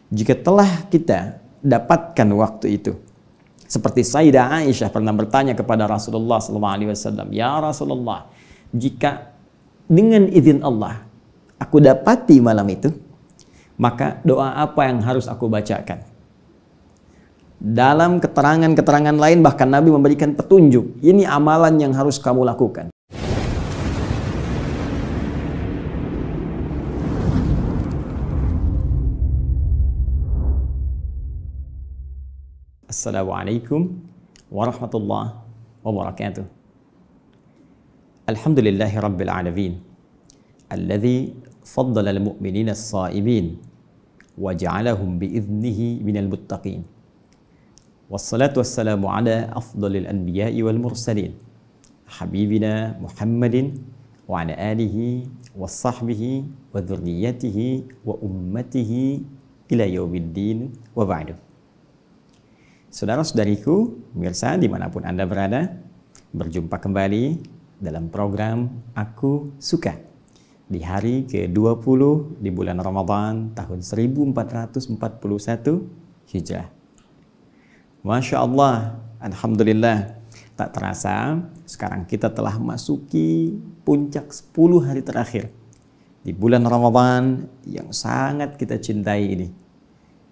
Jika telah kita dapatkan waktu itu, seperti Sayyidah Aisyah pernah bertanya kepada Rasulullah SAW, "Ya Rasulullah, jika dengan izin Allah aku dapati malam itu, maka doa apa yang harus aku bacakan?" Dalam keterangan-keterangan lain bahkan Nabi memberikan petunjuk, ini amalan yang harus kamu lakukan. Assalamualaikum warahmatullahi wabarakatuh. Alhamdulillahi rabbil alamin, alladzi faddala al-mu'minina as-sa'imin wa ja'alahum bi'idhnihi minal muttaqin. Wassalatu wassalamu ala afdalil anbiya'i wal mursalin, habibina Muhammadin wa ala alihi wa sahbihi wa dhurriyyatihi wa ummatihi ila yaumiddin wa ba'du. Saudara-saudariku, pemirsa dimanapun Anda berada, berjumpa kembali dalam program Aku Suka di hari ke-20 di bulan Ramadan tahun 1441 Hijrah. Masya Allah, Alhamdulillah, tak terasa sekarang kita telah masuki puncak 10 hari terakhir di bulan Ramadan yang sangat kita cintai ini.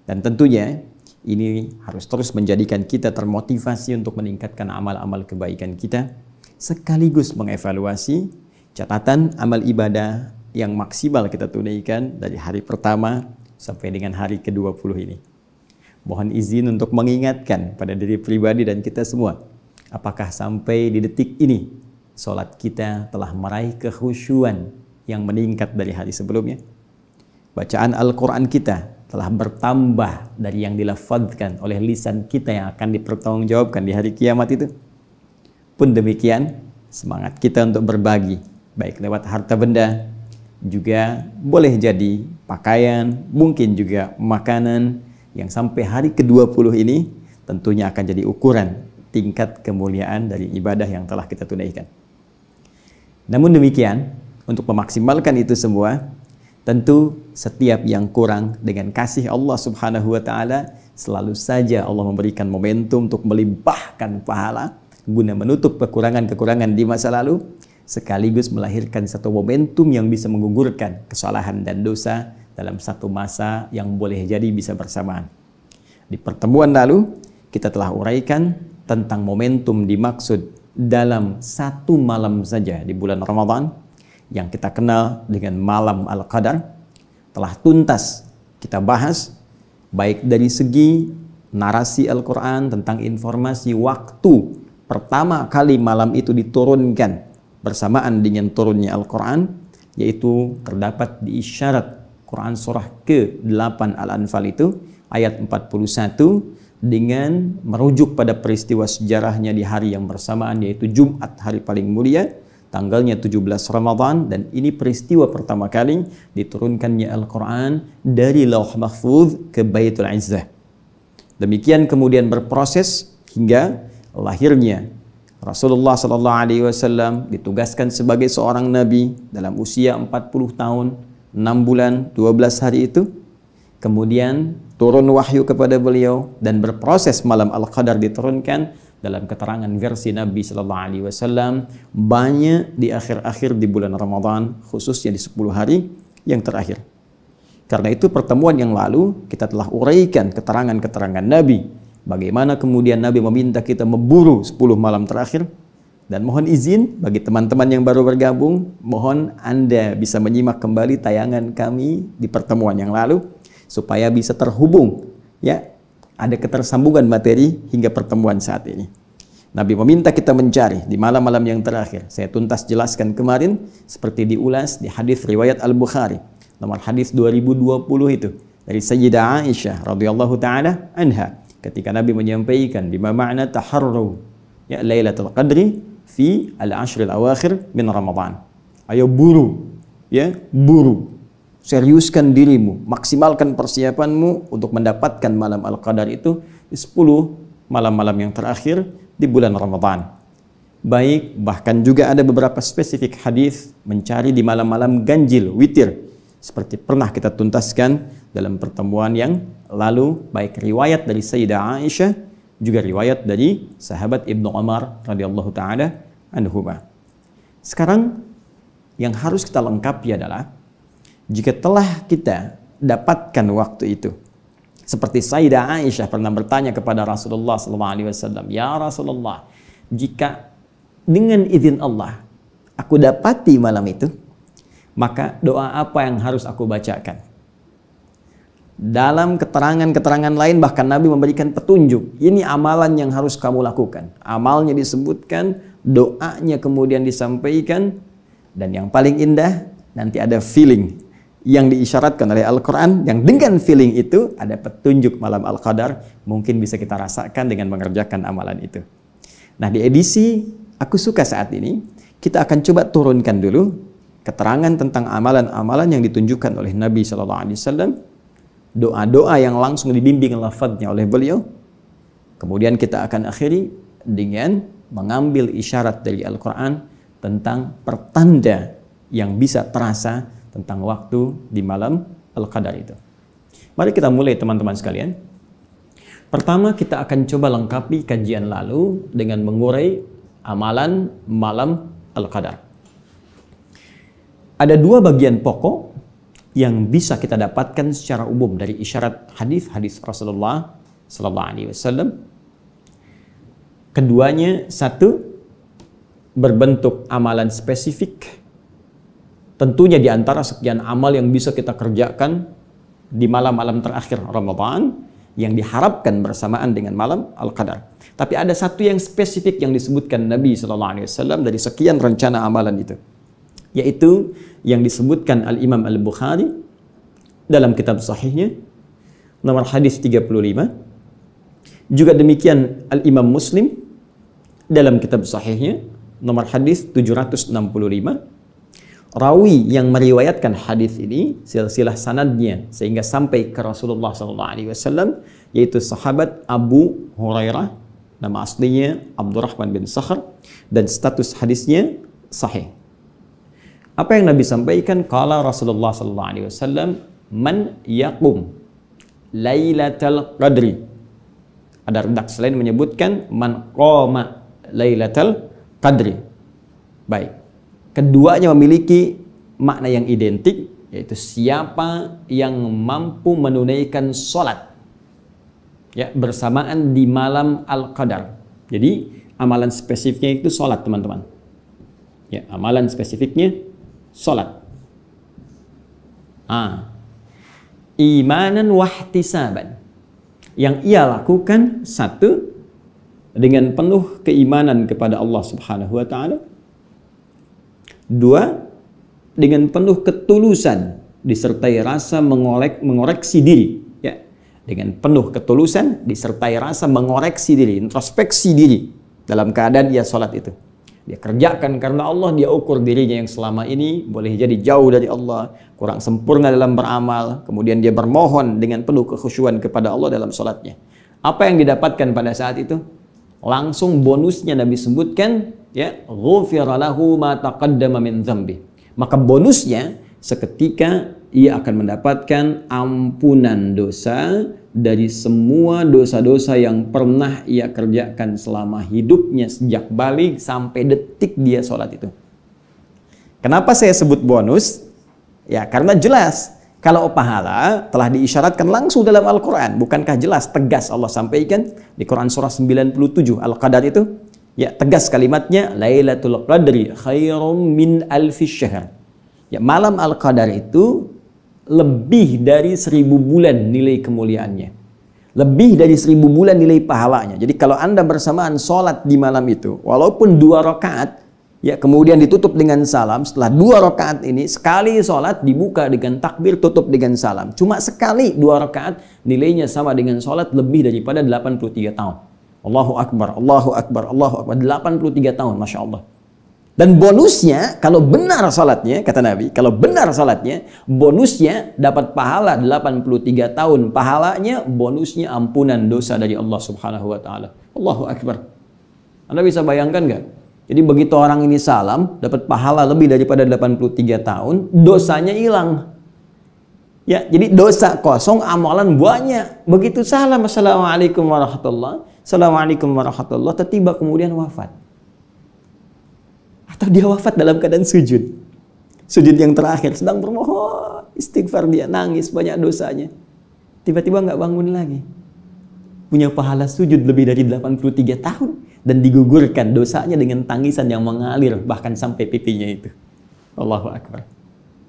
Dan tentunya ini harus terus menjadikan kita termotivasi untuk meningkatkan amal-amal kebaikan kita, sekaligus mengevaluasi catatan amal ibadah yang maksimal kita tunaikan dari hari pertama sampai dengan hari ke-20 ini. Mohon izin untuk mengingatkan pada diri pribadi dan kita semua, apakah sampai di detik ini sholat kita telah meraih kekhusyuan yang meningkat dari hari sebelumnya? Bacaan Al-Quran kita telah bertambah dari yang dilafadzkan oleh lisan kita yang akan dipertanggungjawabkan di hari kiamat itu? Pun demikian, semangat kita untuk berbagi, baik lewat harta benda, juga boleh jadi pakaian, mungkin juga makanan, yang sampai hari ke-20 ini tentunya akan jadi ukuran tingkat kemuliaan dari ibadah yang telah kita tunaikan. Namun demikian, untuk memaksimalkan itu semua, tentu setiap yang kurang dengan kasih Allah Subhanahu wa Ta'ala, selalu saja Allah memberikan momentum untuk melimpahkan pahala guna menutup kekurangan-kekurangan di masa lalu, sekaligus melahirkan satu momentum yang bisa menggugurkan kesalahan dan dosa dalam satu masa yang boleh jadi bisa bersamaan. Di pertemuan lalu kita telah uraikan tentang momentum dimaksud dalam satu malam saja di bulan Ramadan yang kita kenal dengan malam Al-Qadar. Telah tuntas kita bahas baik dari segi narasi Al-Quran tentang informasi waktu pertama kali malam itu diturunkan bersamaan dengan turunnya Al-Quran, yaitu terdapat di isyarat Quran surah ke-8 Al-Anfal itu ayat 41 dengan merujuk pada peristiwa sejarahnya di hari yang bersamaan, yaitu Jumat, hari paling mulia, tanggalnya 17 Ramadan, dan ini peristiwa pertama kali diturunkannya Al-Quran dari Lauh Mahfuz ke Baitul Izzah. Demikian kemudian berproses hingga lahirnya Rasulullah SAW ditugaskan sebagai seorang nabi dalam usia 40 tahun, 6 bulan, 12 hari itu. Kemudian turun wahyu kepada beliau dan berproses malam Al-Qadar diturunkan. Dalam keterangan versi Nabi SAW, banyak di akhir-akhir di bulan Ramadan, khususnya di 10 hari yang terakhir. Karena itu pertemuan yang lalu kita telah uraikan keterangan-keterangan Nabi, bagaimana kemudian Nabi meminta kita memburu 10 malam terakhir. Dan mohon izin bagi teman-teman yang baru bergabung, mohon Anda bisa menyimak kembali tayangan kami di pertemuan yang lalu supaya bisa terhubung, ya, ada ketersambungan materi hingga pertemuan saat ini. Nabi meminta kita mencari di malam-malam yang terakhir. Saya tuntas jelaskan kemarin seperti diulas di hadis riwayat Al-Bukhari nomor hadis 2020 itu dari Sayyidah Aisyah radhiyallahu taala anha, ketika Nabi menyampaikan bima ma'na taharru ya Lailatul Qadri fi al-ashril awakhir min Ramadan. Ayo buru, ya, buru. Seriuskan dirimu, maksimalkan persiapanmu untuk mendapatkan malam Al-Qadar itu di 10 malam-malam yang terakhir di bulan Ramadan. Baik, bahkan juga ada beberapa spesifik hadis mencari di malam-malam ganjil, witir, seperti pernah kita tuntaskan dalam pertemuan yang lalu baik riwayat dari Sayyidah Aisyah juga riwayat dari sahabat Ibnu Umar radhiyallahu taala anhuma. Sekarang yang harus kita lengkapi adalah jika telah kita dapatkan waktu itu, seperti Sayyidah Aisyah pernah bertanya kepada Rasulullah SAW, ya Rasulullah, jika dengan izin Allah aku dapati malam itu, maka doa apa yang harus aku bacakan? Dalam keterangan-keterangan lain bahkan Nabi memberikan petunjuk. Ini amalan yang harus kamu lakukan. Amalnya disebutkan, doanya kemudian disampaikan, dan yang paling indah nanti ada feeling yang diisyaratkan oleh Al-Quran, yang dengan feeling itu ada petunjuk malam Al-Qadar, mungkin bisa kita rasakan dengan mengerjakan amalan itu. Nah, di edisi Aku Suka saat ini, kita akan coba turunkan dulu keterangan tentang amalan-amalan yang ditunjukkan oleh Nabi SAW, doa-doa yang langsung dibimbing lafadznya oleh beliau. Kemudian kita akan akhiri dengan mengambil isyarat dari Al-Quran tentang pertanda yang bisa terasa tentang waktu di malam Al-Qadar itu. Mari kita mulai teman-teman sekalian. Pertama kita akan coba lengkapi kajian lalu dengan mengurai amalan malam Al-Qadar. Ada dua bagian pokok yang bisa kita dapatkan secara umum dari isyarat hadis-hadis Rasulullah sallallahu alaihi wasallam. Keduanya, satu, berbentuk amalan spesifik. Tentunya di antara sekian amal yang bisa kita kerjakan di malam-malam terakhir Ramadan yang diharapkan bersamaan dengan malam Al-Qadar. Tapi ada satu yang spesifik yang disebutkan Nabi sallallahu alaihi wasallam dari sekian rencana amalan itu, yaitu yang disebutkan Al-Imam Al-Bukhari dalam kitab sahihnya nomor hadis 35, juga demikian Al-Imam Muslim dalam kitab sahihnya nomor hadis 765. Rawi yang meriwayatkan hadis ini silsilah sanadnya sehingga sampai ke Rasulullah SAW, yaitu sahabat Abu Hurairah, nama aslinya Abdurrahman bin Sakhr, dan status hadisnya sahih. Apa yang Nabi sampaikan? Qala Rasulullah SAW, man yaqum Lailatul Qadri. Ada redaksi lain menyebutkan man qama Lailatul Qadri. Baik. Keduanya memiliki makna yang identik, yaitu siapa yang mampu menunaikan sholat ya bersamaan di malam Al-Qadar. Jadi amalan spesifiknya itu sholat, teman-teman. Ya, amalan spesifiknya sholat. Imanan wahtisaban, yang ia lakukan, satu, dengan penuh keimanan kepada Allah Subhanahu wa taala. Dua, dengan penuh ketulusan disertai rasa mengoreksi diri, ya. Dengan penuh ketulusan disertai rasa mengoreksi diri, introspeksi diri dalam keadaan dia sholat itu. Dia kerjakan karena Allah, dia ukur dirinya yang selama ini boleh jadi jauh dari Allah, kurang sempurna dalam beramal, kemudian dia bermohon dengan penuh kekhusyuan kepada Allah dalam sholatnya. Apa yang didapatkan pada saat itu? Langsung bonusnya Nabi sebutkan, ya, ghufira lahu ma taqaddama min dzambi. Maka bonusnya seketika ia akan mendapatkan ampunan dosa dari semua dosa-dosa yang pernah ia kerjakan selama hidupnya sejak balik sampai detik dia sholat itu. Kenapa saya sebut bonus? Ya, karena jelas kalau pahala telah diisyaratkan langsung dalam Al-Quran. Bukankah jelas, tegas Allah sampaikan di Quran surah 97 Al-Qadar itu? Ya, tegas kalimatnya, Lailatul Qadri khairum min alfi syahr. Ya, malam Al-Qadar itu lebih dari 1000 bulan nilai kemuliaannya. Lebih dari 1000 bulan nilai pahalanya. Jadi kalau Anda bersamaan sholat di malam itu, walaupun 2 rakaat, ya, kemudian ditutup dengan salam, setelah 2 rakaat ini, sekali sholat dibuka dengan takbir, tutup dengan salam. Cuma sekali 2 rakaat, nilainya sama dengan sholat lebih daripada 83 tahun. Allahu Akbar, Allahu Akbar, Allahu Akbar. 83 tahun, Masya Allah. Dan bonusnya, kalau benar salatnya, kata Nabi, kalau benar salatnya, bonusnya dapat pahala 83 tahun. Pahalanya, bonusnya ampunan dosa dari Allah Subhanahu wa Ta'ala. Allahu Akbar. Anda bisa bayangkan nggak? Jadi begitu orang ini salam, dapat pahala lebih daripada 83 tahun, dosanya hilang. Ya, jadi dosa kosong, amalan banyak. Begitu salam, assalamualaikum warahmatullah, assalamualaikum warahmatullah, tiba kemudian wafat. Atau dia wafat dalam keadaan sujud. Sujud yang terakhir, sedang bermohon, istighfar, dia nangis, banyak dosanya. Tiba-tiba nggak bangun lagi. Punya pahala sujud lebih dari 83 tahun. Dan digugurkan dosanya dengan tangisan yang mengalir, bahkan sampai pipinya itu. Allahu Akbar.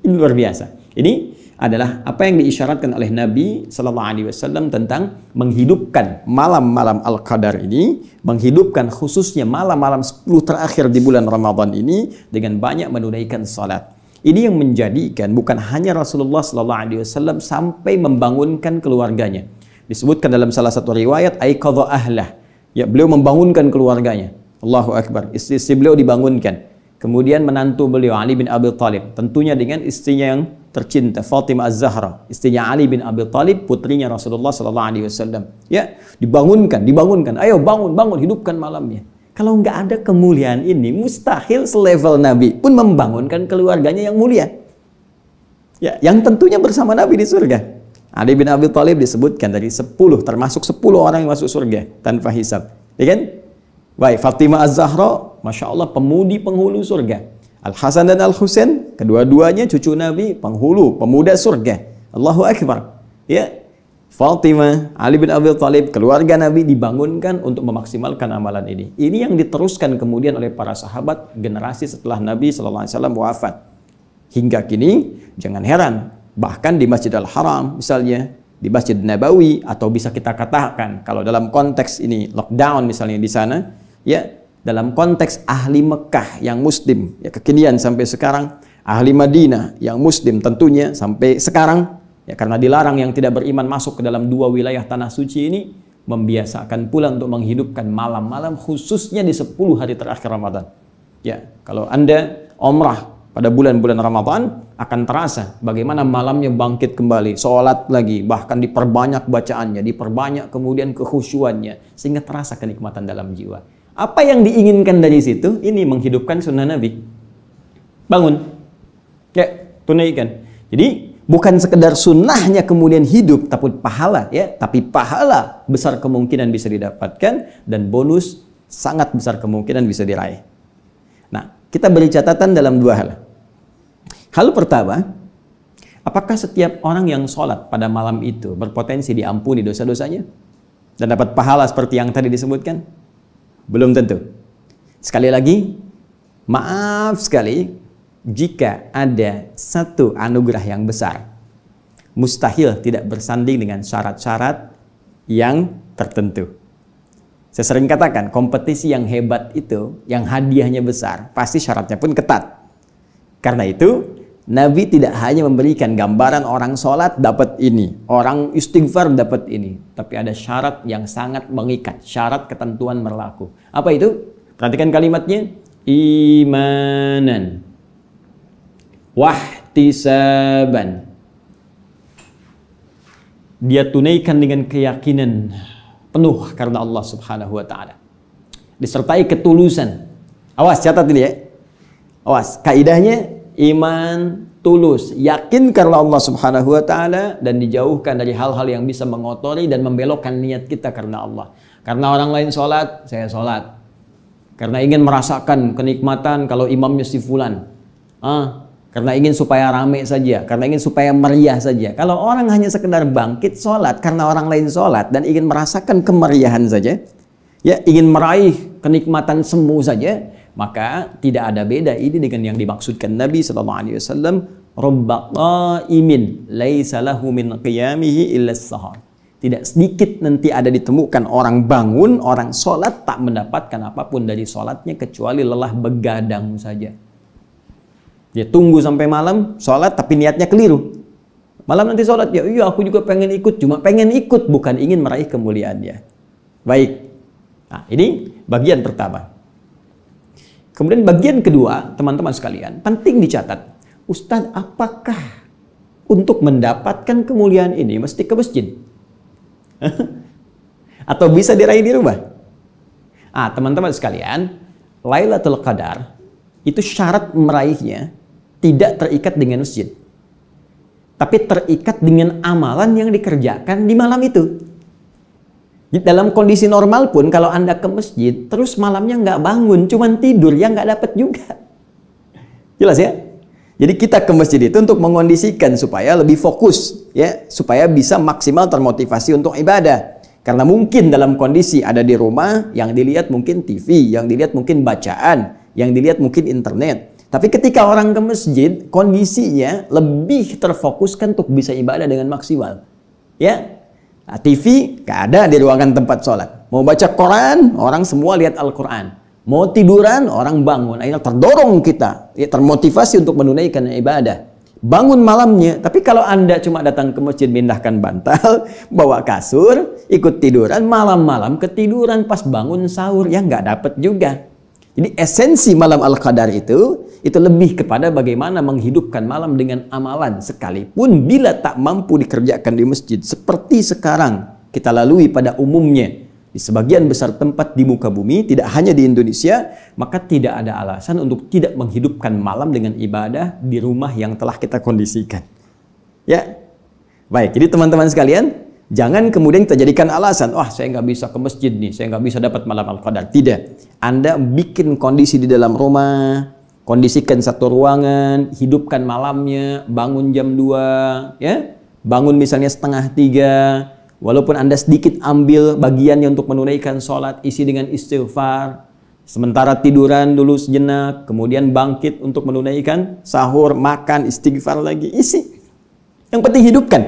Ini luar biasa. Ini adalah apa yang diisyaratkan oleh Nabi Sallallahu Alaihi Wasallam tentang menghidupkan malam-malam Al-Qadar ini, menghidupkan khususnya malam-malam 10 terakhir di bulan Ramadan ini dengan banyak menunaikan salat. Ini yang menjadikan bukan hanya Rasulullah Sallallahu Alaihi Wasallam sampai membangunkan keluarganya. Disebutkan dalam salah satu riwayat, aiqadha ahlah. Ya, beliau membangunkan keluarganya. Allahu Akbar. Istri beliau dibangunkan. Kemudian menantu beliau Ali bin Abi Thalib, tentunya dengan istrinya yang tercinta Fatimah Az-Zahra, istrinya Ali bin Abi Thalib, putrinya Rasulullah sallallahu alaihi wasallam. Ya, dibangunkan. Ayo bangun, hidupkan malamnya. Kalau nggak ada kemuliaan ini, mustahil selevel Nabi pun membangunkan keluarganya yang mulia. Ya, yang tentunya bersama Nabi di surga. Ali bin Abi Thalib disebutkan dari 10, termasuk 10 orang yang masuk surga tanpa hisab. Ya kan? Baik, Fatimah Az-Zahra, Masya Allah, pemudi penghulu surga. Al-Hasan dan Al-Husain, kedua-duanya cucu Nabi, penghulu, pemuda surga. Allahu Akbar. Ya, Fatimah, Ali bin Abi Thalib, keluarga Nabi dibangunkan untuk memaksimalkan amalan ini. Ini yang diteruskan kemudian oleh para sahabat generasi setelah Nabi SAW wafat. Hingga kini, jangan heran, bahkan di Masjid Al-Haram misalnya, di Masjid Nabawi, atau bisa kita katakan kalau dalam konteks ini lockdown misalnya di sana, ya, dalam konteks ahli Mekah yang muslim, ya, kekinian sampai sekarang, ahli Madinah yang muslim tentunya sampai sekarang, ya, karena dilarang yang tidak beriman masuk ke dalam 2 wilayah tanah suci ini, membiasakan pula untuk menghidupkan malam-malam khususnya di 10 hari terakhir Ramadan. Ya, kalau Anda umrah pada bulan-bulan Ramadan akan terasa bagaimana malamnya bangkit kembali, sholat lagi, bahkan diperbanyak bacaannya, diperbanyak kemudian kekhusyuannya, sehingga terasa kenikmatan dalam jiwa. Apa yang diinginkan dari situ? Ini menghidupkan sunnah Nabi. Bangun. Ya, tunaikan. Jadi, bukan sekedar sunnahnya kemudian hidup, tapi pahala, ya. Tapi pahala besar kemungkinan bisa didapatkan, dan bonus sangat besar kemungkinan bisa diraih. Nah, kita beri catatan dalam 2 hal. Hal pertama, apakah setiap orang yang sholat pada malam itu berpotensi diampuni dosa-dosanya dan dapat pahala seperti yang tadi disebutkan? Belum tentu. Sekali lagi, maaf sekali, jika ada satu anugerah yang besar, mustahil tidak bersanding dengan syarat-syarat yang tertentu. Saya sering katakan, kompetisi yang hebat itu, yang hadiahnya besar, pasti syaratnya pun ketat. Karena itu, Nabi tidak hanya memberikan gambaran orang sholat dapat ini, orang istighfar dapat ini, tapi ada syarat yang sangat mengikat, syarat ketentuan berlaku. Apa itu? Perhatikan kalimatnya, imanan, wahtisaban. Dia tunaikan dengan keyakinan penuh karena Allah Subhanahu wa Ta'ala, disertai ketulusan. Awas, catat ini ya. Awas, kaidahnya iman tulus, yakin karena Allah Subhanahu wa Ta'ala, dan dijauhkan dari hal-hal yang bisa mengotori dan membelokkan niat kita karena Allah. Karena orang lain sholat, saya sholat. Karena ingin merasakan kenikmatan kalau imamnya si fulan. Karena ingin supaya rame saja, karena ingin supaya meriah saja. Kalau orang hanya sekedar bangkit sholat karena orang lain sholat dan ingin merasakan kemeriahan saja, ya, ingin meraih kenikmatan semu saja, maka tidak ada beda ini dengan yang dimaksudkan Nabi sallallahu alaihi wasallam, "Rabba qaimin laisa lahu min qiyamihi illa as-sahar." Tidak sedikit nanti ada ditemukan orang bangun, orang sholat tak mendapatkan apapun dari sholatnya kecuali lelah begadang saja. Dia tunggu sampai malam sholat tapi niatnya keliru. Malam nanti sholat, ya iya aku juga pengen ikut, cuma pengen ikut bukan ingin meraih kemuliaannya. Baik. Nah, ini bagian pertama. Kemudian bagian kedua, teman-teman sekalian, penting dicatat. Ustadz, apakah untuk mendapatkan kemuliaan ini mesti ke masjid? Atau bisa diraih di rumah? Teman-teman sekalian, Lailatul Qadar itu syarat meraihnya tidak terikat dengan masjid. tapi terikat dengan amalan yang dikerjakan di malam itu. Dalam kondisi normal pun kalau Anda ke masjid, terus malamnya nggak bangun, cuman tidur, ya nggak dapat juga. Jelas ya? Jadi kita ke masjid itu untuk mengondisikan supaya lebih fokus, ya, supaya bisa maksimal termotivasi untuk ibadah. Karena mungkin dalam kondisi ada di rumah, yang dilihat mungkin TV, yang dilihat mungkin bacaan, yang dilihat mungkin internet. Tapi ketika orang ke masjid, kondisinya lebih terfokuskan untuk bisa ibadah dengan maksimal. Ya, nah, TV gak ada di ruangan tempat sholat. Mau baca Quran, orang semua lihat Al-Quran. Mau tiduran, orang bangun. Akhirnya terdorong kita, ya, termotivasi untuk menunaikan ibadah. Bangun malamnya. Tapi kalau Anda cuma datang ke masjid, mindahkan bantal, bawa kasur, ikut tiduran, malam-malam ketiduran, pas bangun sahur, ya nggak dapat juga. Jadi esensi malam Al-Qadar itu lebih kepada bagaimana menghidupkan malam dengan amalan, sekalipun bila tak mampu dikerjakan di masjid seperti sekarang kita lalui pada umumnya di sebagian besar tempat di muka bumi, tidak hanya di Indonesia, maka tidak ada alasan untuk tidak menghidupkan malam dengan ibadah di rumah yang telah kita kondisikan. Ya, baik. Jadi teman-teman sekalian, jangan kemudian kita jadikan alasan, wah saya nggak bisa ke masjid nih, saya nggak bisa dapat malam Al-Qadar. Tidak. Anda bikin kondisi di dalam rumah, kondisikan satu ruangan, hidupkan malamnya, bangun jam 2, ya, bangun misalnya 2:30, walaupun Anda sedikit ambil bagiannya untuk menunaikan sholat, isi dengan istighfar, sementara tiduran dulu sejenak, kemudian bangkit untuk menunaikan sahur, makan, istighfar lagi, isi. Yang penting hidupkan.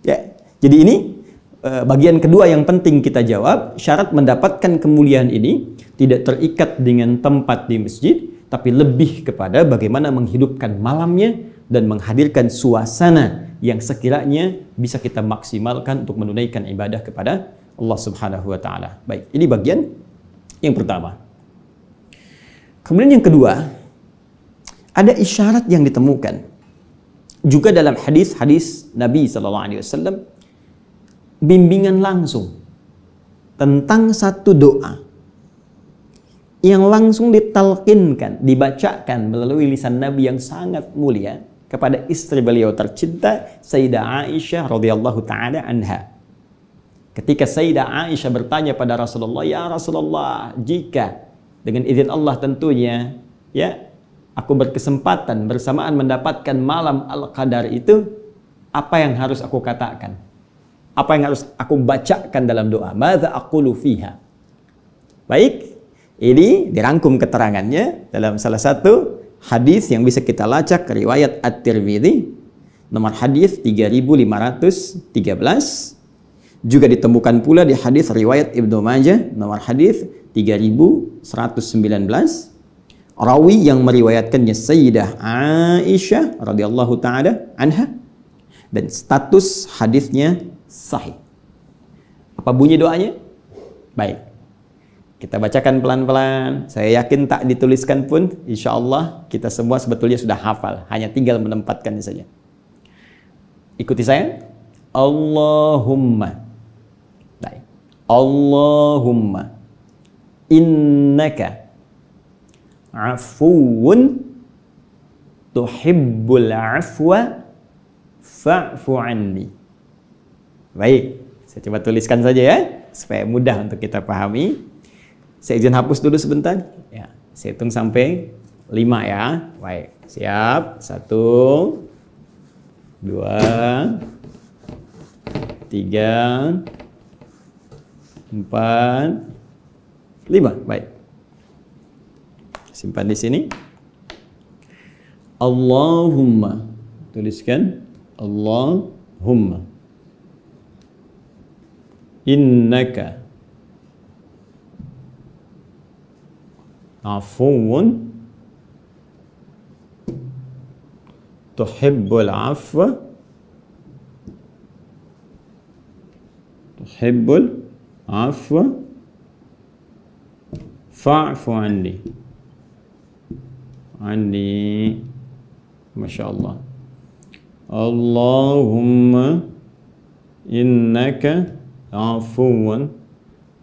Ya. Jadi ini bagian kedua yang penting kita jawab. Syarat mendapatkan kemuliaan ini tidak terikat dengan tempat di masjid, tapi lebih kepada bagaimana menghidupkan malamnya dan menghadirkan suasana yang sekiranya bisa kita maksimalkan untuk menunaikan ibadah kepada Allah Subhanahu wa taala. Baik, ini bagian yang pertama. Kemudian yang kedua, ada isyarat yang ditemukan juga dalam hadis-hadis Nabi sallallahu alaihi wasallam, bimbingan langsung tentang satu doa yang langsung ditalqinkan, dibacakan melalui lisan Nabi yang sangat mulia kepada istri beliau tercinta Sayyidah Aisyah radhiyallahu taala anha. Ketika Sayyidah Aisyah bertanya pada Rasulullah, "Ya Rasulullah, jika dengan izin Allah tentunya, ya, aku berkesempatan bersamaan mendapatkan malam Al-Qadar itu, apa yang harus aku katakan? Apa yang harus aku bacakan dalam doa? Madza aqulu fiha?" Baik, ini dirangkum keterangannya dalam salah satu hadis yang bisa kita lacak, riwayat At-Tirmidzi, nomor hadis 3513, juga ditemukan pula di hadis riwayat Ibnu Majah, nomor hadis 3119. Rawi yang meriwayatkannya Sayyidah Aisyah radhiyallahu taala anha, dan status hadisnya sahih. Apa bunyi doanya? Baik, kita bacakan pelan-pelan. Saya yakin tak dituliskan pun, insya Allah kita semua sebetulnya sudah hafal. Hanya tinggal menempatkannya saja. Ikuti saya. Allahumma. Baik. Allahumma innaka afuwun tuhibbul afwa fa'fu anni. Baik, saya coba tuliskan saja ya, supaya mudah untuk kita pahami. Saya izin hapus dulu sebentar. Ya, saya hitung sampai 5 ya. Baik, siap. 1, 2, 3, 4, 5. Baik. Simpan di sini. Allahumma. Tuliskan. Allahumma. Innaka afuwun tuhibbul afwa fa'fu anni. Masya Allah. Allahumma innaka afuwan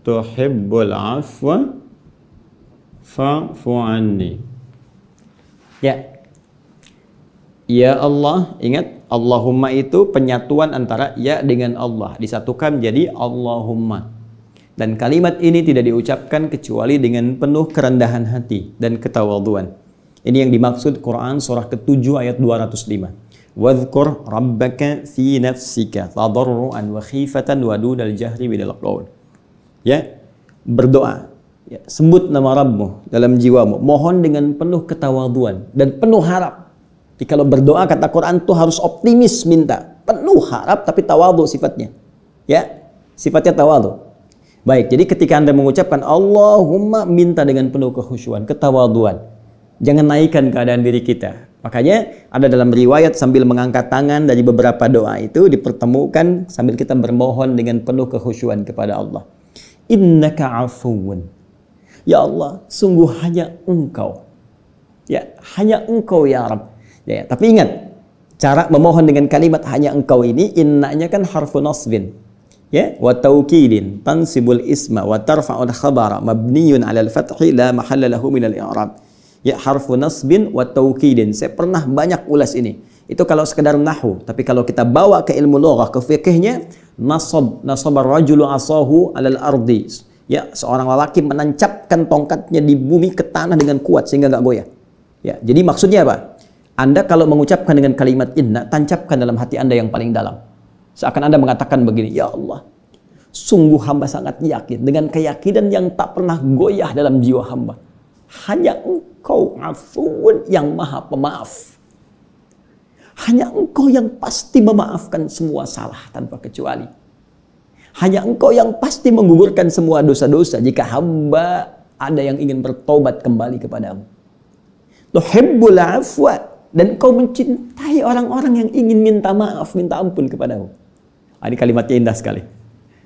tuhibbul afwa fa'fu anni. Ya. Ya Allah, ingat Allahumma itu penyatuan antara ya dengan Allah, disatukan menjadi Allahumma. Dan kalimat ini tidak diucapkan kecuali dengan penuh kerendahan hati dan ketawadhuan. Ini yang dimaksud Quran surah ke-7 ayat 205. Wadhkur rabbaka fi nafsika tadarruan wa khifatan wa dunal jahri bidal qaul. Ya, berdoa. Ya, sebut nama Rabbmu dalam jiwamu, mohon dengan penuh ketawadhuan dan penuh harap. Jadi kalau berdoa kata Quran itu harus optimis minta, penuh harap tapi tawadhu sifatnya. Ya, sifatnya tawadhu. Baik, jadi ketika Anda mengucapkan Allahumma, minta dengan penuh kekhusyuan, ketawadhuan. Jangan naikkan keadaan diri kita. Makanya ada dalam riwayat sambil mengangkat tangan dari beberapa doa itu dipertemukan sambil kita bermohon dengan penuh kekhusyuan kepada Allah. Innaka afuwun. Ya Allah, sungguh hanya Engkau. Ya, hanya Engkau ya Rabb. Ya, tapi ingat, cara memohon dengan kalimat hanya Engkau ini, innanya kan harfu nasbin. Ya, wa taukidin tansibul isma wa tarfa'ul khabara mabniyun 'alal fathi la mahalla lahu minal i'rab. Ya, harfu nasbin wa taukidin. Saya pernah banyak ulas ini. Itu kalau sekedar nahwu, tapi kalau kita bawa ke ilmu lughah, ke fikihnya, nasab ar-rajulu asahu 'alal ardi. Ya, seorang lelaki menancapkan tongkatnya di bumi ke tanah dengan kuat sehingga enggak goyah. Ya, jadi maksudnya apa? Anda kalau mengucapkan dengan kalimat inna, tancapkan dalam hati Anda yang paling dalam. Seakan Anda mengatakan begini, ya Allah, sungguh hamba sangat yakin dengan keyakinan yang tak pernah goyah dalam jiwa hamba. Hanya Engkau afuun yang maha pemaaf. Hanya Engkau yang pasti memaafkan semua salah tanpa kecuali. Hanya Engkau yang pasti menggugurkan semua dosa-dosa jika hamba ada yang ingin bertobat kembali kepadamu. Tuhibbul afwa. Dan Kau mencintai orang-orang yang ingin minta maaf, minta ampun kepadamu. Ini kalimatnya indah sekali.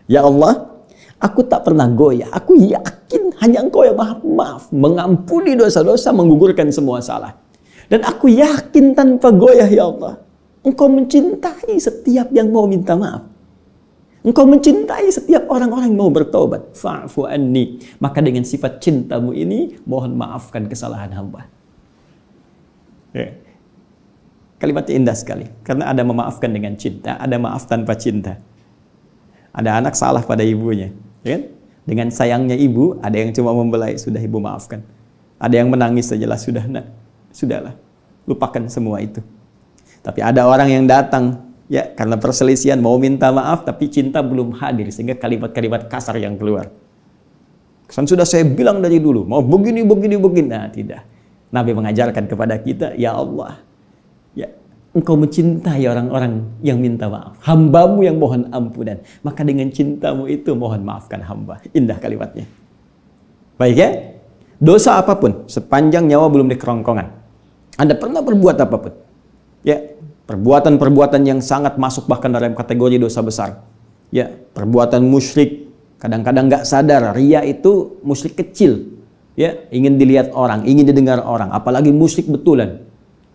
Ya Allah, aku tak pernah goyah. Aku yakin hanya Engkau yang maha maaf, mengampuni dosa-dosa, menggugurkan semua salah. Dan aku yakin tanpa goyah ya Allah, Engkau mencintai setiap yang mau minta maaf. Engkau mencintai setiap orang-orang yang mau bertobat. Fa'fu anni. Maka dengan sifat cintamu ini, mohon maafkan kesalahan hamba. Ya. Kalimatnya indah sekali. Karena ada memaafkan dengan cinta, ada maaf tanpa cinta. Ada anak salah pada ibunya. Ya kan? Dengan sayangnya ibu, ada yang cuma membelai, sudah ibu maafkan. Ada yang menangis sajalah, sudah nak, sudahlah. Lupakan semua itu. Tapi ada orang yang datang, ya karena perselisihan mau minta maaf, tapi cinta belum hadir. Sehingga kalimat-kalimat kasar yang keluar. Kan sudah saya bilang dari dulu, mau begini. Nah, tidak. Nabi mengajarkan kepada kita, ya Allah, ya, Engkau mencintai orang-orang yang minta maaf. Hambamu yang mohon ampunan. Maka dengan cintamu itu mohon maafkan hamba. Indah kalimatnya. Baik ya? Dosa apapun, sepanjang nyawa belum di kerongkongan. Anda pernah berbuat apapun. Ya, perbuatan-perbuatan yang sangat masuk bahkan dalam kategori dosa besar. Ya, perbuatan musyrik. Kadang-kadang nggak sadar, riya itu musyrik kecil. Ya, ingin dilihat orang, ingin didengar orang. Apalagi musyrik betulan.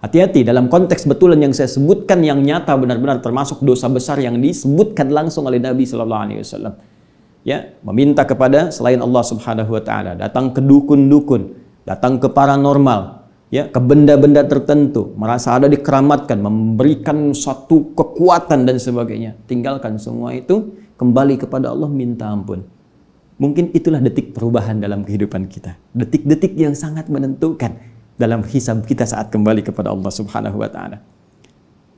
Hati-hati dalam konteks betulan yang saya sebutkan yang nyata benar-benar termasuk dosa besar yang disebutkan langsung oleh Nabi Sallallahu Alaihi Wasallam. Ya, meminta kepada selain Allah Subhanahu Wa Taala, datang ke dukun-dukun, datang ke paranormal, ya, ke benda-benda tertentu, merasa ada dikeramatkan, memberikan suatu kekuatan dan sebagainya. Tinggalkan semua itu, kembali kepada Allah, minta ampun. Mungkin itulah detik perubahan dalam kehidupan kita. Detik-detik yang sangat menentukan dalam hisab kita saat kembali kepada Allah Subhanahu wa Ta'ala.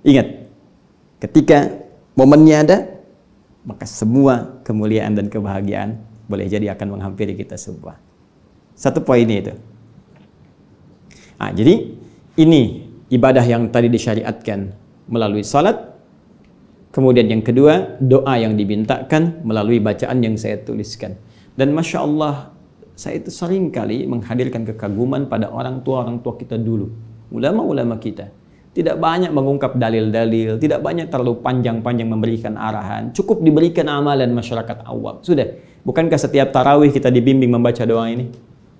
Ingat, ketika momennya ada, maka semua kemuliaan dan kebahagiaan boleh jadi akan menghampiri kita semua. Satu poin itu. Nah, jadi ini ibadah yang tadi disyariatkan melalui salat. Kemudian yang kedua, doa yang dimintakan melalui bacaan yang saya tuliskan. Dan Masya Allah, saya itu sering kali menghadirkan kekaguman pada orang tua kita dulu. Ulama-ulama kita. Tidak banyak mengungkap dalil-dalil, tidak banyak terlalu panjang-panjang memberikan arahan. Cukup diberikan amalan masyarakat awam. Sudah. Bukankah setiap tarawih kita dibimbing membaca doa ini?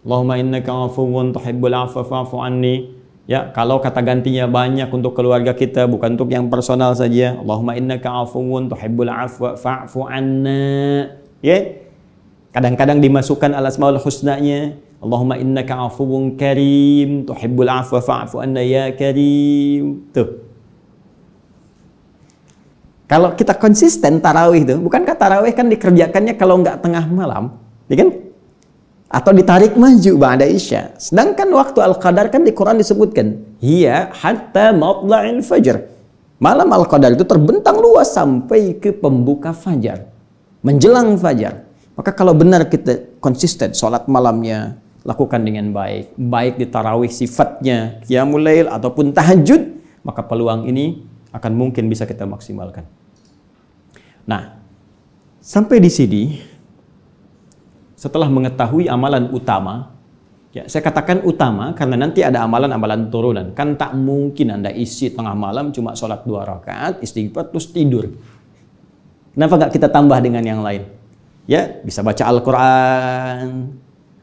Allahumma innaka afuwun tuhibbul afwa fa'fu anni. Ya, kalau kata gantinya banyak untuk keluarga kita, bukan untuk yang personal saja. Allahumma innaka afuwun tuhibbul afwa fa'fu anna. Ya. Kadang-kadang dimasukkan al-asmaul husnanya. Allahumma innaka afuwun karim, tuhibbul afwa fa'fu anna ya karim. Tuh. Kalau kita konsisten tarawih tuh, bukankah tarawih kan dikerjakannya kalau nggak tengah malam, ya kan? Atau ditarik maju ba'da isya. Sedangkan waktu Al-Qadar kan di Quran disebutkan, hiya hatta matla'il fajr. Malam Al-Qadar itu terbentang luas sampai ke pembuka fajar, menjelang fajar. Maka kalau benar kita konsisten sholat malamnya, lakukan dengan baik, baik di tarawih sifatnya qiyamul lail ataupun tahajud, maka peluang ini akan mungkin bisa kita maksimalkan. Nah, sampai di sini, setelah mengetahui amalan utama, ya saya katakan utama karena nanti ada amalan-amalan turunan. Kan tak mungkin Anda isi tengah malam cuma sholat 2 rakaat, istighfar, terus tidur. Kenapa nggak kita tambah dengan yang lain? Ya, bisa baca Al-Quran,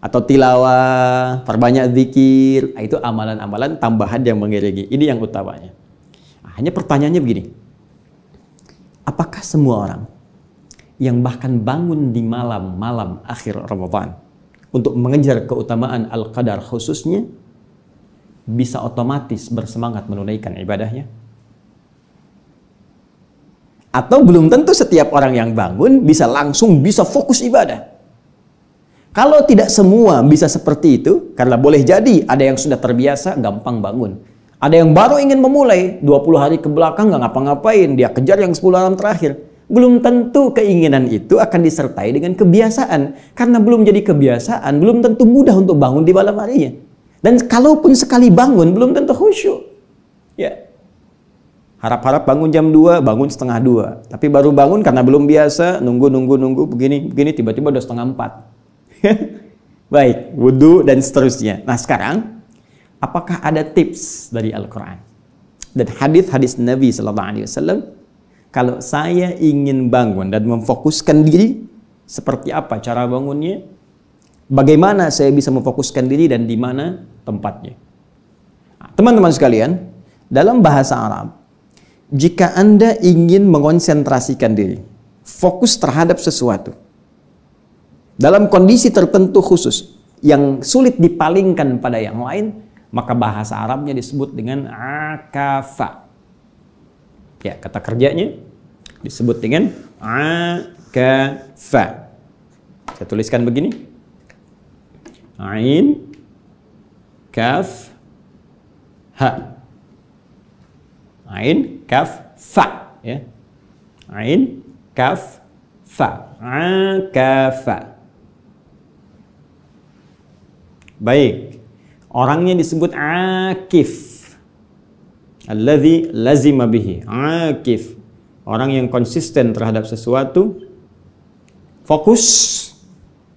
atau tilawah, perbanyak zikir. Itu amalan-amalan tambahan yang mengiringi. Ini yang utamanya. Hanya pertanyaannya begini, apakah semua orang yang bahkan bangun di malam-malam akhir Ramadan untuk mengejar keutamaan Al-Qadar khususnya bisa otomatis bersemangat menunaikan ibadahnya? Atau belum tentu setiap orang yang bangun bisa langsung bisa fokus ibadah? Kalau tidak semua bisa seperti itu, karena boleh jadi ada yang sudah terbiasa gampang bangun. Ada yang baru ingin memulai, 20 hari ke belakang nggak ngapa-ngapain, dia kejar yang 10 malam terakhir. Belum tentu keinginan itu akan disertai dengan kebiasaan. Karena belum jadi kebiasaan, belum tentu mudah untuk bangun di malam harinya. Dan kalaupun sekali bangun, belum tentu khusyuk. Ya. Harap-harap bangun jam 2, bangun setengah 2. Tapi baru bangun karena belum biasa, nunggu, begini, tiba-tiba udah setengah 4. Baik, wudhu dan seterusnya. Nah sekarang, apakah ada tips dari Al-Quran dan hadis-hadis Nabi SAW? Kalau saya ingin bangun dan memfokuskan diri, seperti apa cara bangunnya? Bagaimana saya bisa memfokuskan diri dan di mana tempatnya? Teman-teman sekalian, dalam bahasa Arab, jika Anda ingin mengonsentrasikan diri, fokus terhadap sesuatu, dalam kondisi tertentu khusus, yang sulit dipalingkan pada yang lain, maka bahasa Arabnya disebut dengan akafa. Ya, kata kerjanya disebut dengan akafa. Saya tuliskan begini. Ain, kaf, ha. Ain, kaf, fa. Ya. Ain, kaf, fa. Akafa. Baik. Orangnya disebut akif. Alladzi lazima bihi. Akif. Orang yang konsisten terhadap sesuatu, fokus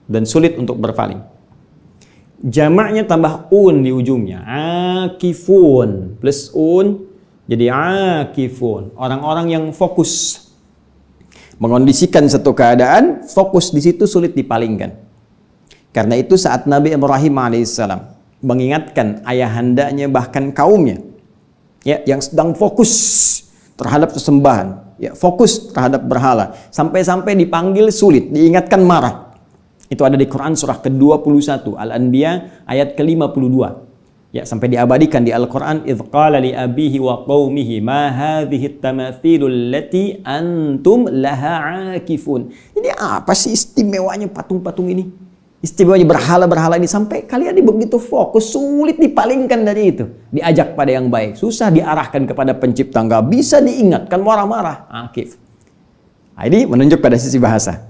dan sulit untuk berpaling. Jamaknya tambah un di ujungnya. Akifun plus un jadi akifun. Orang-orang yang fokus. Mengondisikan satu keadaan, fokus di situ sulit dipalingkan. Karena itu saat Nabi Ibrahim alaihissalam mengingatkan ayahandanya bahkan kaumnya, ya, yang sedang fokus terhadap sesembahan, ya, fokus terhadap berhala, sampai-sampai dipanggil sulit, diingatkan marah. Itu ada di Quran surah ke-21 Al-Anbiya ayat ke-52. Ya, sampai diabadikan di Al-Quran, idz qala li abihi wa qaumihi ma hadhihi at-tamathilul lati antum laha akifun. Ini apa sih istimewanya patung-patung ini? Istimewanya berhala-berhala ini sampai kalian begitu fokus, sulit dipalingkan dari itu. Diajak pada yang baik, susah diarahkan kepada pencipta, nggak bisa diingatkan, marah-marah. Akif. Nah, ini menunjuk pada sisi bahasa.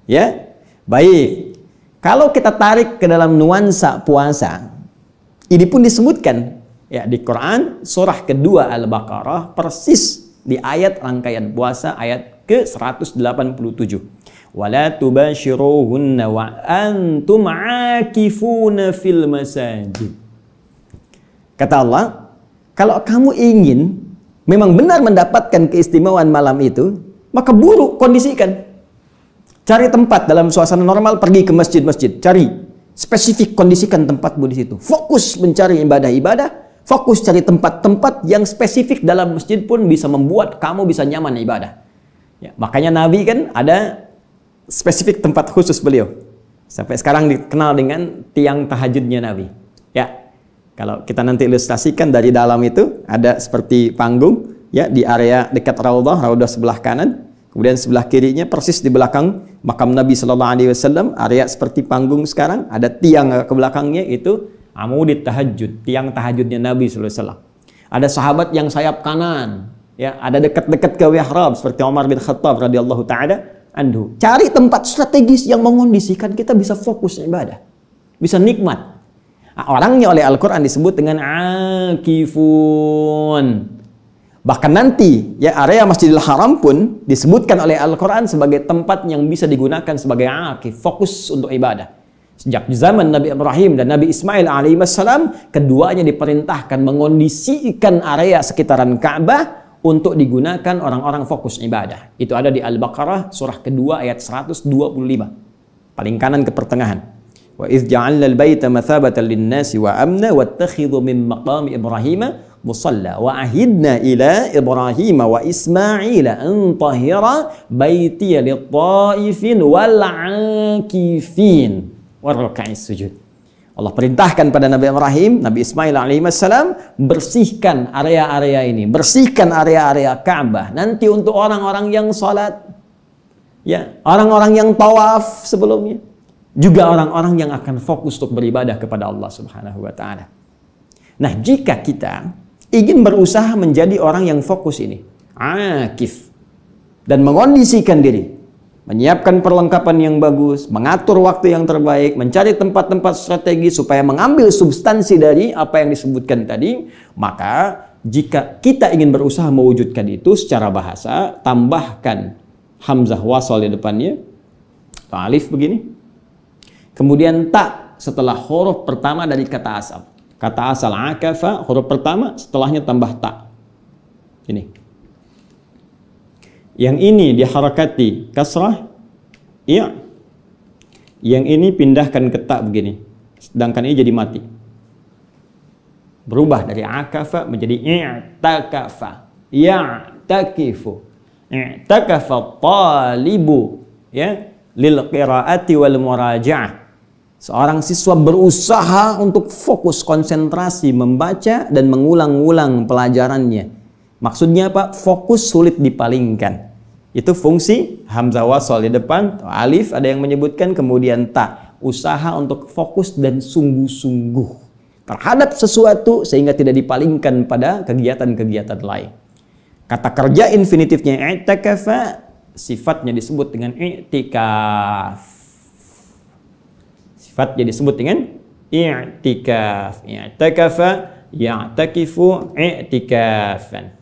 Ya, baik. Kalau kita tarik ke dalam nuansa puasa, ini pun disebutkan ya di Quran surah kedua Al-Baqarah persis di ayat rangkaian puasa ayat ke-187. Wala tubashiruhunna wa antum aakifuna fil masajid. Kata Allah, kalau kamu ingin memang benar mendapatkan keistimewaan malam itu, maka buru kondisikan. Cari tempat dalam suasana normal, pergi ke masjid-masjid, cari spesifik, kondisikan tempatmu di situ. Fokus mencari ibadah-ibadah, fokus cari tempat-tempat yang spesifik dalam masjid pun bisa membuat kamu bisa nyaman ibadah. Ya, makanya Nabi kan ada spesifik tempat khusus beliau. Sampai sekarang dikenal dengan tiang tahajudnya Nabi. Ya, kalau kita nanti ilustrasikan dari dalam itu ada seperti panggung, ya, di area dekat Raudhah sebelah kanan. Kemudian sebelah kirinya persis di belakang makam Nabi Sallallahu Alaihi Wasallam, area seperti panggung sekarang, ada tiang ke belakangnya itu amudit tahajud, tiang tahajudnya Nabi Sallallahu Alaihi Wasallam. Ada sahabat yang sayap kanan, ya, ada dekat-dekat ke mihrab seperti Umar bin Khattab radhiyallahu taala anhu. Cari tempat strategis yang mengondisikan kita bisa fokus ibadah, bisa nikmat. Orangnya oleh Al-Quran disebut dengan akifun. Bahkan nanti, ya, area Masjidil Haram pun disebutkan oleh Al-Quran sebagai tempat yang bisa digunakan sebagai akif, fokus untuk ibadah. Sejak zaman Nabi Ibrahim dan Nabi Ismail alaihissalam, keduanya diperintahkan mengondisikan area sekitaran Ka'bah untuk digunakan orang-orang fokus ibadah. Itu ada di Al-Baqarah surah kedua ayat 125. Paling kanan ke pertengahan. Wa idz ja'alna al-baita mathabatan lin-nasi wa amna wattakhidhu min maqami Ibrahim musalla wa ahidna ila Ibrahim wa Ismail an tahira baitiya lit-taifin wal 'akifin warruka'is sujud. Allah perintahkan pada Nabi Ibrahim, Nabi Ismail alaihissalam, bersihkan area-area ini, bersihkan area-area Ka'bah. Nanti untuk orang-orang yang salat, ya, orang-orang yang tawaf sebelumnya, juga orang-orang yang akan fokus untuk beribadah kepada Allah Subhanahu wa taala. Nah, jika kita ingin berusaha menjadi orang yang fokus ini, akif, dan mengondisikan diri, menyiapkan perlengkapan yang bagus, mengatur waktu yang terbaik, mencari tempat-tempat strategi supaya mengambil substansi dari apa yang disebutkan tadi, maka jika kita ingin berusaha mewujudkan itu secara bahasa, tambahkan hamzah wasal di depannya, alif begini, kemudian ta setelah huruf pertama dari kata asal. Kata asal akafa, huruf pertama, setelahnya tambah ta. Ini. Yang ini diharakati kasrah, iya. Yang ini pindahkan ke ta begini. Sedangkan ini jadi mati. Berubah dari akafa menjadi i'takafa. Ya'takifu. I'takafa talibu, ya, lil qiraati wal muraja'ah. Seorang siswa berusaha untuk fokus konsentrasi membaca dan mengulang-ulang pelajarannya. Maksudnya apa? Fokus sulit dipalingkan. Itu fungsi hamzah wasal di depan, alif ada yang menyebutkan, kemudian ta. Usaha untuk fokus dan sungguh-sungguh terhadap sesuatu sehingga tidak dipalingkan pada kegiatan-kegiatan lain. Kata kerja infinitifnya i'takafa, sifatnya disebut dengan i'tikaf. Sifatnya disebut dengan i'tikaf. I'takafa, ya'takifu, i'tikafan.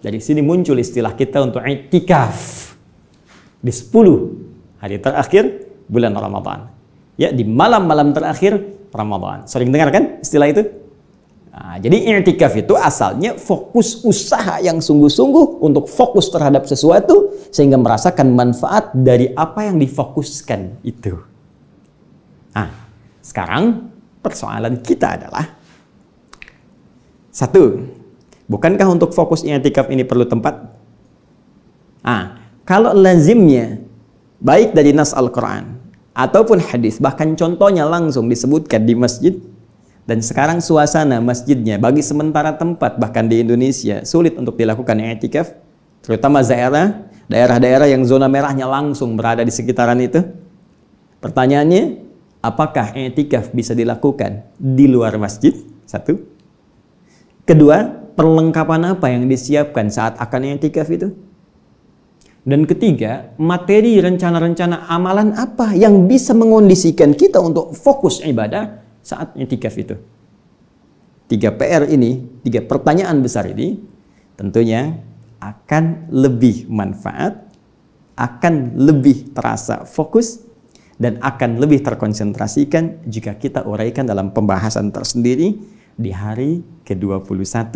Dari sini muncul istilah kita untuk i'tikaf di 10 hari terakhir bulan Ramadan. Ya, di malam-malam terakhir Ramadan. Sering dengar kan istilah itu? Nah, jadi i'tikaf itu asalnya fokus usaha yang sungguh-sungguh untuk fokus terhadap sesuatu sehingga merasakan manfaat dari apa yang difokuskan itu. Nah, sekarang persoalan kita adalah satu, bukankah untuk fokus i'tikaf ini perlu tempat? Kalau lazimnya baik dari nas Al-Quran ataupun hadis, bahkan contohnya langsung disebutkan di masjid, dan sekarang suasana masjidnya bagi sementara tempat bahkan di Indonesia sulit untuk dilakukan i'tikaf, terutama daerah-daerah yang zona merahnya langsung berada di sekitaran itu. Pertanyaannya, apakah i'tikaf bisa dilakukan di luar masjid? Satu. Kedua, perlengkapan apa yang disiapkan saat akan i'tikaf itu? Dan ketiga, materi rencana-rencana amalan apa yang bisa mengondisikan kita untuk fokus ibadah saat i'tikaf itu? 3 PR ini, 3 pertanyaan besar ini tentunya akan lebih manfaat, akan lebih terasa fokus, dan akan lebih terkonsentrasikan jika kita uraikan dalam pembahasan tersendiri di hari ke-21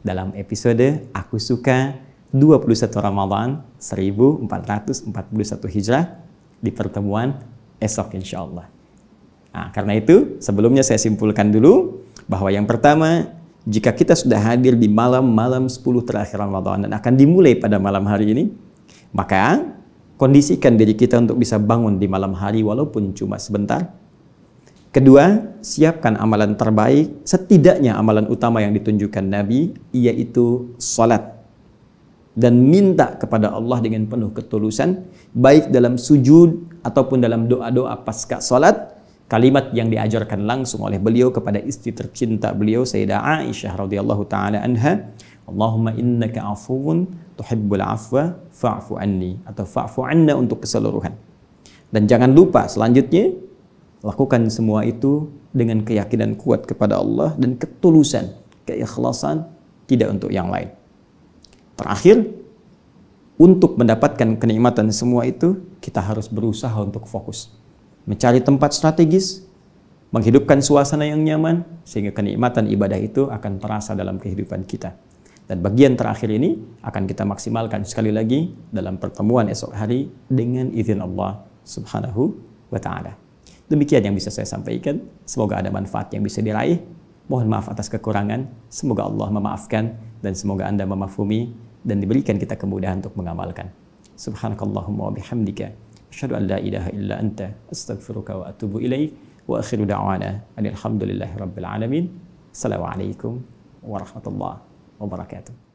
dalam episode Aku Suka 21 Ramadan 1441 Hijrah di pertemuan esok insya Allah. Nah, karena itu sebelumnya saya simpulkan dulu bahwa yang pertama, jika kita sudah hadir di malam-malam 10 terakhir Ramadan dan akan dimulai pada malam hari ini, maka kondisikan diri kita untuk bisa bangun di malam hari walaupun cuma sebentar. Kedua, siapkan amalan terbaik, setidaknya amalan utama yang ditunjukkan Nabi, yaitu salat. Dan minta kepada Allah dengan penuh ketulusan, baik dalam sujud ataupun dalam doa-doa pasca salat, kalimat yang diajarkan langsung oleh beliau kepada istri tercinta beliau, Sayyidah Aisyah radhiyallahu taala anha, Allahumma innaka afuwun tuhibbul afwa fa'fu anni, atau fa'fu anna untuk keseluruhan. Dan jangan lupa selanjutnya, lakukan semua itu dengan keyakinan kuat kepada Allah dan ketulusan, keikhlasan, tidak untuk yang lain. Terakhir, untuk mendapatkan kenikmatan semua itu, kita harus berusaha untuk fokus. Mencari tempat strategis, menghidupkan suasana yang nyaman, sehingga kenikmatan ibadah itu akan terasa dalam kehidupan kita. Dan bagian terakhir ini akan kita maksimalkan sekali lagi dalam pertemuan esok hari dengan izin Allah Subhanahu wa ta'ala. Demikian yang bisa saya sampaikan. Semoga ada manfaat yang bisa diraih. Mohon maaf atas kekurangan. Semoga Allah memaafkan dan semoga Anda memahami dan diberikan kita kemudahan untuk mengamalkan. Subhanakallahumma wa bihamdika asyhadu an la ilaha illa anta astaghfiruka wa atubu ilaik wa akhiru da'wana alhamdulillahi rabbil alamin. Assalamualaikum warahmatullahi wabarakatuh.